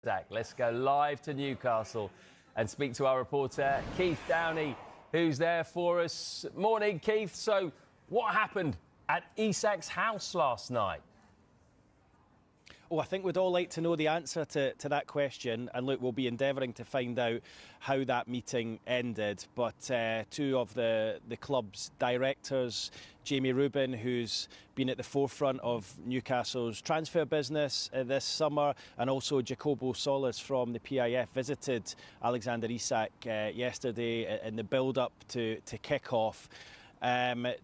Isak. Let's go live to Newcastle and speak to our reporter, Keith Downey, who's there for us. Morning, Keith. So, what happened at Isak's house last night? Oh, I think we'd all like to know the answer to that question. And look, we'll be endeavouring to find out how that meeting ended. But two of the club's directors, Jamie Rubin, who's been at the forefront of Newcastle's transfer business this summer, and also Jacobo Solis from the PIF, visited Alexander Isak yesterday in the build-up to kick-off.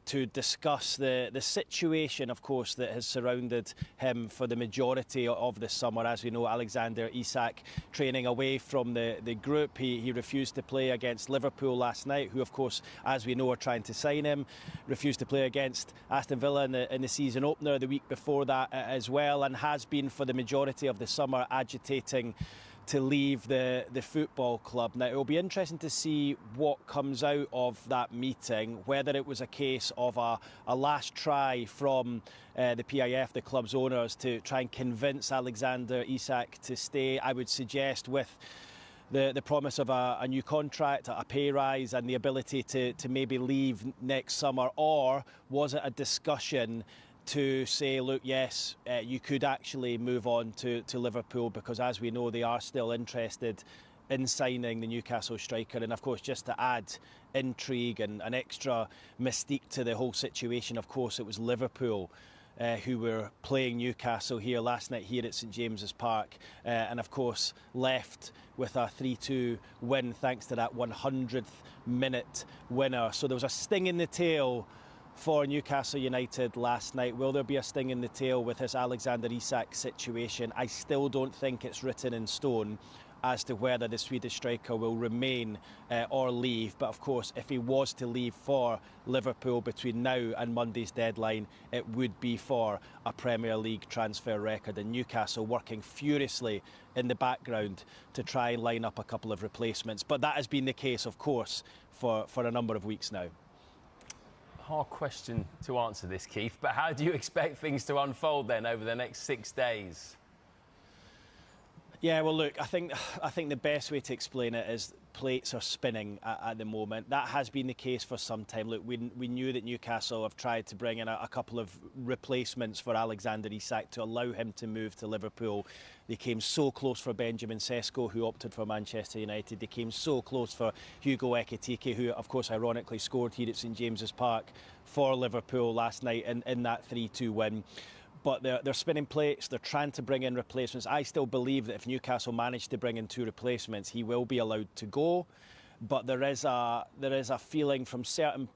To discuss the situation, of course, that has surrounded him for the majority of the summer. As we know, Alexander Isak training away from the group. He refused to play against Liverpool last night, who, of course, as we know, are trying to sign him. Refused to play against Aston Villa in the season opener the week before that as well, and has been for the majority of the summer agitating to leave the football club. Now, it will be interesting to see what comes out of that meeting, whether it was a case of a last try from the PIF, the club's owners, to try and convince Alexander Isak to stay. I would suggest with the promise of a new contract, a pay rise, and the ability to maybe leave next summer, or was it a discussion to say, look, yes, you could actually move on to Liverpool, because as we know, they are still interested in signing the Newcastle striker. And of course, just to add intrigue and an extra mystique to the whole situation, of course, it was Liverpool who were playing Newcastle here last night here at St James's Park, and of course left with a 3-2 win thanks to that 100th minute winner. So there was a sting in the tail for Newcastle United last night. Will there be a sting in the tail with this Alexander Isak situation? I still don't think it's written in stone as to whether the Swedish striker will remain or leave. But of course, if he was to leave for Liverpool between now and Monday's deadline, it would be for a Premier League transfer record, and Newcastle working furiously in the background to try and line up a couple of replacements. But that has been the case, of course, for a number of weeks now. Hard question to answer this, Keith, but how do you expect things to unfold then over the next 6 days? Yeah, well, look, I think the best way to explain it is plates are spinning at the moment. That has been the case for some time. Look, we knew that Newcastle have tried to bring in a couple of replacements for Alexander Isak to allow him to move to Liverpool. They came so close for Benjamin Sesko, who opted for Manchester United. They came so close for Hugo Ekitike, who, of course, ironically scored here at St James's Park for Liverpool last night in that 3-2 win. But they're spinning plates, they're trying to bring in replacements. I still believe that if Newcastle manage to bring in 2 replacements, he will be allowed to go. But there is a feeling from certain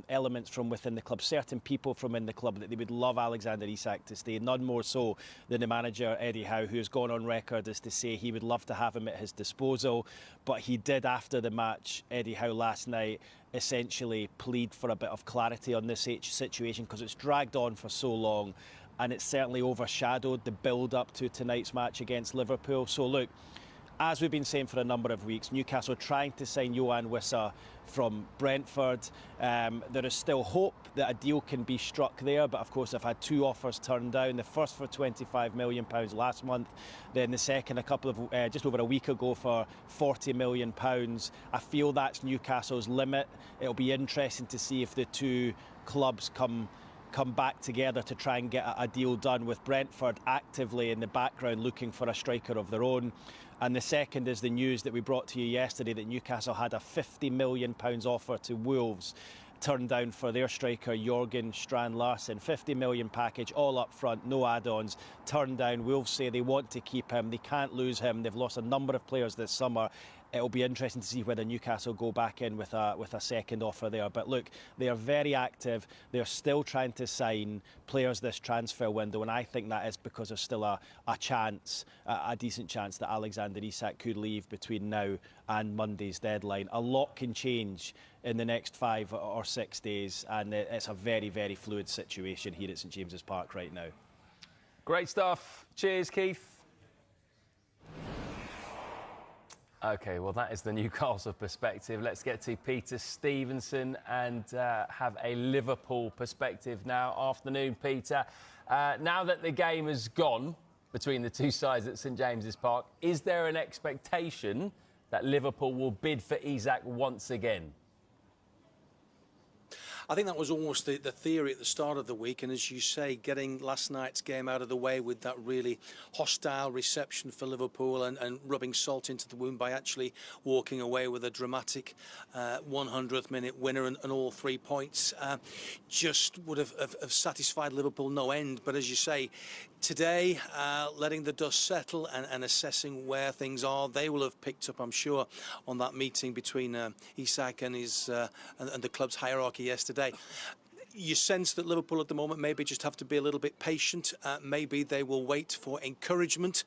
elements from within the club, certain people from in the club, that they would love Alexander Isak to stay, none more so than the manager Eddie Howe, who has gone on record as to say he would love to have him at his disposal. But he did, after the match, Eddie Howe last night, essentially plead for a bit of clarity on this situation, because it's dragged on for so long, and it's certainly overshadowed the build-up to tonight's match against Liverpool. So look, as we've been saying for a number of weeks, Newcastle trying to sign Yoane Wissa from Brentford. There is still hope that a deal can be struck there, but of course they've had 2 offers turned down. The first for £25 million last month, then the second just over a week ago for £40 million. I feel that's Newcastle's limit. It'll be interesting to see if the 2 clubs come back together to try and get a deal done, with Brentford actively in the background looking for a striker of their own. And the second is the news that we brought to you yesterday, that Newcastle had a £50 million offer to Wolves turned down for their striker Jørgen Strand Larsen. £50 million package, all up front, no add-ons, turned down. Wolves say they want to keep him, they can't lose him. They've lost a number of players this summer. It'll be interesting to see whether Newcastle go back in with a second offer there. But look, they are very active. They're still trying to sign players this transfer window, and I think that is because there's still a chance, a decent chance, that Alexander Isak could leave between now and Monday's deadline. A lot can change in the next 5 or 6 days, and it's a very, very fluid situation here at St James's Park right now. Great stuff. Cheers, Keith. OK, well, that is the Newcastle perspective. Let's get to Peter Stevenson and have a Liverpool perspective now. Afternoon, Peter. Now that the game has gone, between the two sides at St James's Park. Is there an expectation that Liverpool will bid for Isak once again? I think that was almost the theory at the start of the week, and as you say, getting last night's game out of the way with that really hostile reception for Liverpool and rubbing salt into the wound by actually walking away with a dramatic 100th minute winner and all 3 points just would have satisfied Liverpool no end. But as you say, today, letting the dust settle and assessing where things are, they will have picked up, I'm sure, on that meeting between Isak and his and the club's hierarchy yesterday. You sense that Liverpool at the moment maybe just have to be a little bit patient. Maybe they will wait for encouragement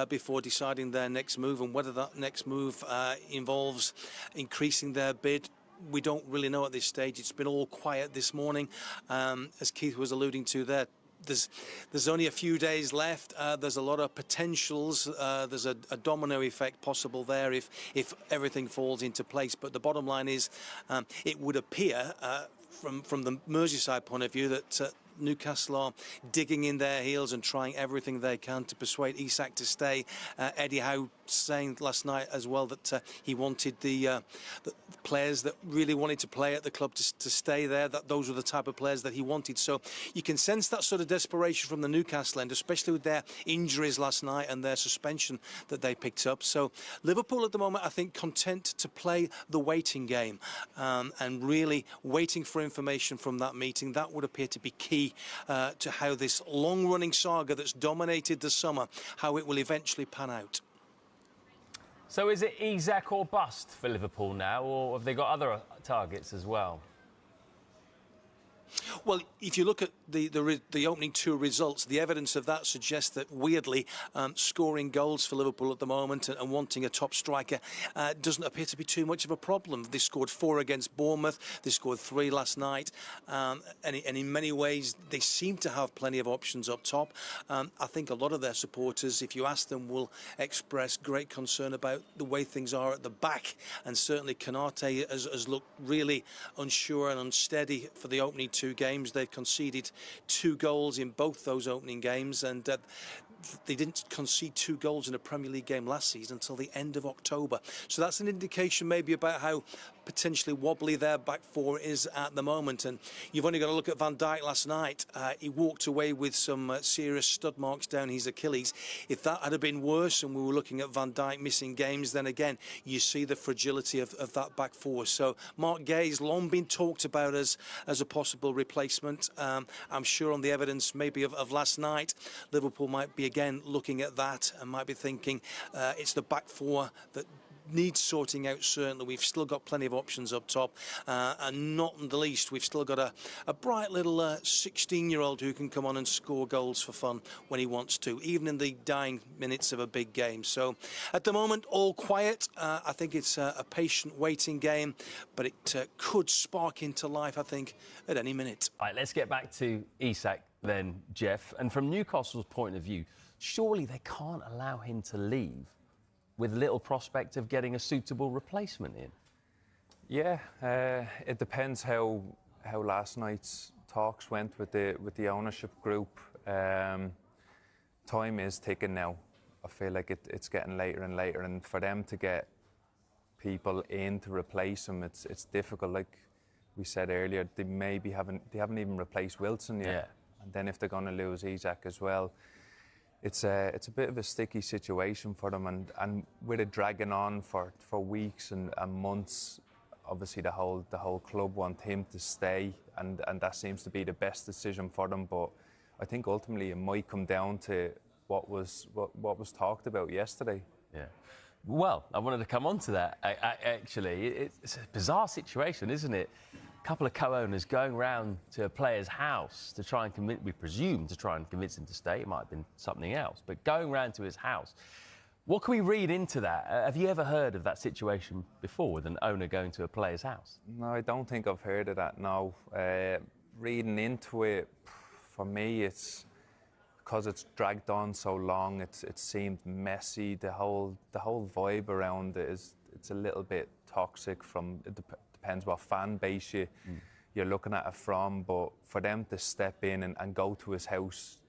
before deciding their next move, and whether that next move involves increasing their bid, we don't really know at this stage. It's been all quiet this morning, as Keith was alluding to there. There's only a few days left. There's a lot of potentials. There's a domino effect possible there if everything falls into place. But the bottom line is, it would appear from the Merseyside point of view that Newcastle are digging in their heels and trying everything they can to persuade Isak to stay. Eddie Howe saying last night as well that he wanted the players that really wanted to play at the club to stay there, that those were the type of players that he wanted. So you can sense that sort of desperation from the Newcastle end, especially with their injuries last night and their suspension that they picked up. So Liverpool at the moment, I think, content to play the waiting game and really waiting for information from that meeting. That would appear to be key to how this long-running saga that's dominated the summer, how it will eventually pan out. So is it Isak or bust for Liverpool now, or have they got other targets as well? Well, if you look at the opening two results, the evidence of that suggests that, weirdly, scoring goals for Liverpool at the moment and wanting a top striker doesn't appear to be too much of a problem. They scored 4 against Bournemouth. They scored 3 last night. And in many ways, they seem to have plenty of options up top. I think a lot of their supporters, if you ask them, will express great concern about the way things are at the back. And certainly Konate has looked really unsure and unsteady for the opening 2 games. They've conceded 2 goals in both those opening games, and they didn't concede 2 goals in a Premier League game last season until the end of October. So that's an indication maybe about how potentially wobbly their back four is at the moment. And you've only got to look at Van Dijk last night. He walked away with some serious stud marks down his Achilles. If that had been worse and we were looking at Van Dijk missing games, then again you see the fragility of that back four. So Mark Gay's long been talked about as a possible replacement. I'm sure on the evidence maybe of last night, Liverpool might be again looking at that and might be thinking it's the back four that needs sorting out. Certainly we've still got plenty of options up top, and not in the least we've still got a bright little 16-year-old who can come on and score goals for fun when he wants to, even in the dying minutes of a big game. So at the moment all quiet. I think it's a patient waiting game, but it could spark into life, I think, at any minute. All right, let's get back to Isak then, Jeff. And from Newcastle's point of view, surely they can't allow him to leave with little prospect of getting a suitable replacement in. Yeah, it depends how last night's talks went with the ownership group. Time is ticking now. I feel like it's getting later and later, and for them to get people in to replace him, it's difficult. Like we said earlier, they haven't even replaced Wilson yet. Yeah. And then if they're going to lose Isak as well, it's a bit of a sticky situation for them, and with it dragging on for weeks and months, obviously the whole club want him to stay, and that seems to be the best decision for them. But I think ultimately it might come down to what was talked about yesterday. Yeah. Well, I wanted to come on to that. Actually, it's a bizarre situation, isn't it? A couple of co-owners going round to a player's house to try and convince, we presume, to try and convince him to stay. It might have been something else, but going round to his house. What can we read into that? Have you ever heard of that situation before with an owner going to a player's house? No, I don't think I've heard of that, no. Reading into it, for me, it's because it's dragged on so long, it seemed messy. The whole vibe around it it's a little bit toxic. Depends what fan base you're looking at it from, but for them to step in and go to his house,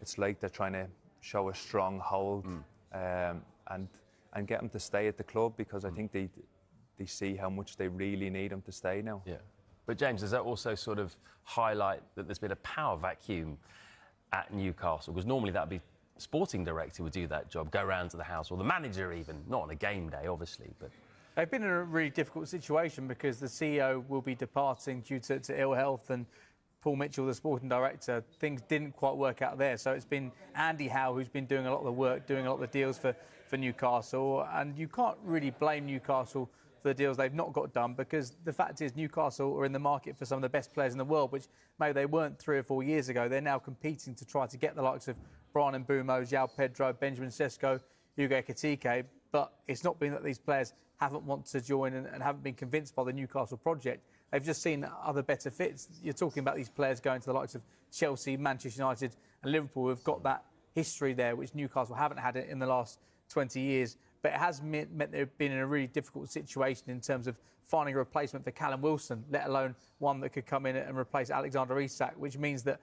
it's like they're trying to show a strong hold and get him to stay at the club, because I think they see how much they really need him to stay now. Yeah. But James, does that also sort of highlight that there's been a power vacuum at Newcastle? Because normally that would be sporting director would do that job, go round to the house, or the manager even, not on a game day, obviously. But they've been in a really difficult situation because the CEO will be departing due to ill health, and Paul Mitchell, the sporting director, things didn't quite work out there. So it's been Andy Howe who's been doing a lot of the work, doing a lot of the deals for Newcastle. And you can't really blame Newcastle for the deals they've not got done, because the fact is Newcastle are in the market for some of the best players in the world, which maybe they weren't 3 or 4 years ago. They're now competing to try to get the likes of Brian Mbeumo, João Pedro, Benjamin Sesko, Hugo Ekitike. But it's not been that these players haven't wanted to join and haven't been convinced by the Newcastle project. They've just seen other better fits. You're talking about these players going to the likes of Chelsea, Manchester United and Liverpool, who've got that history there, which Newcastle haven't had it in the last 20 years. But it has meant they've been in a really difficult situation in terms of finding a replacement for Callum Wilson, let alone one that could come in and replace Alexander Isak, which means that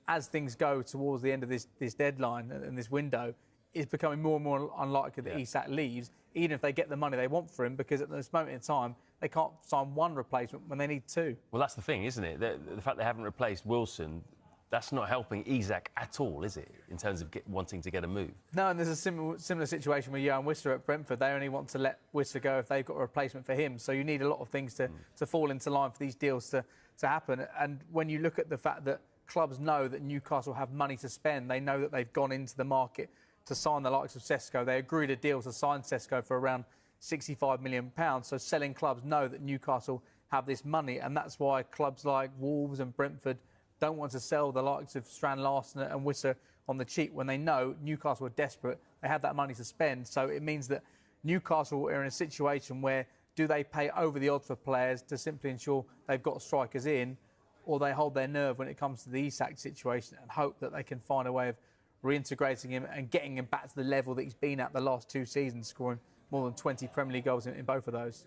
as things go towards the end of this deadline and this window, it's becoming more and more unlikely that Isak leaves, even if they get the money they want for him, because at this moment in time, they can't sign one replacement when they need 2. well, that's the thing, isn't it? The fact they haven't replaced Wilson, that's not helping Isak at all, is it, in terms of wanting to get a move? No, and there's a similar situation with Johan Wissa at Brentford. They only want to let Wissa go if they've got a replacement for him. So you need a lot of things to fall into line for these deals to happen. And when you look at the fact that clubs know that Newcastle have money to spend, they know that they've gone into the market to sign the likes of Sesko. They agreed a deal to sign Sesko for around £65 million. So selling clubs know that Newcastle have this money, and that's why clubs like Wolves and Brentford don't want to sell the likes of Strand Larsen and Wissa on the cheap when they know Newcastle are desperate. They have that money to spend. So it means that Newcastle are in a situation where do they pay over the odds for players to simply ensure they've got strikers in, or they hold their nerve when it comes to the Isak situation and hope that they can find a way of reintegrating him and getting him back to the level that he's been at the last 2 seasons, scoring more than 20 Premier League goals in both of those.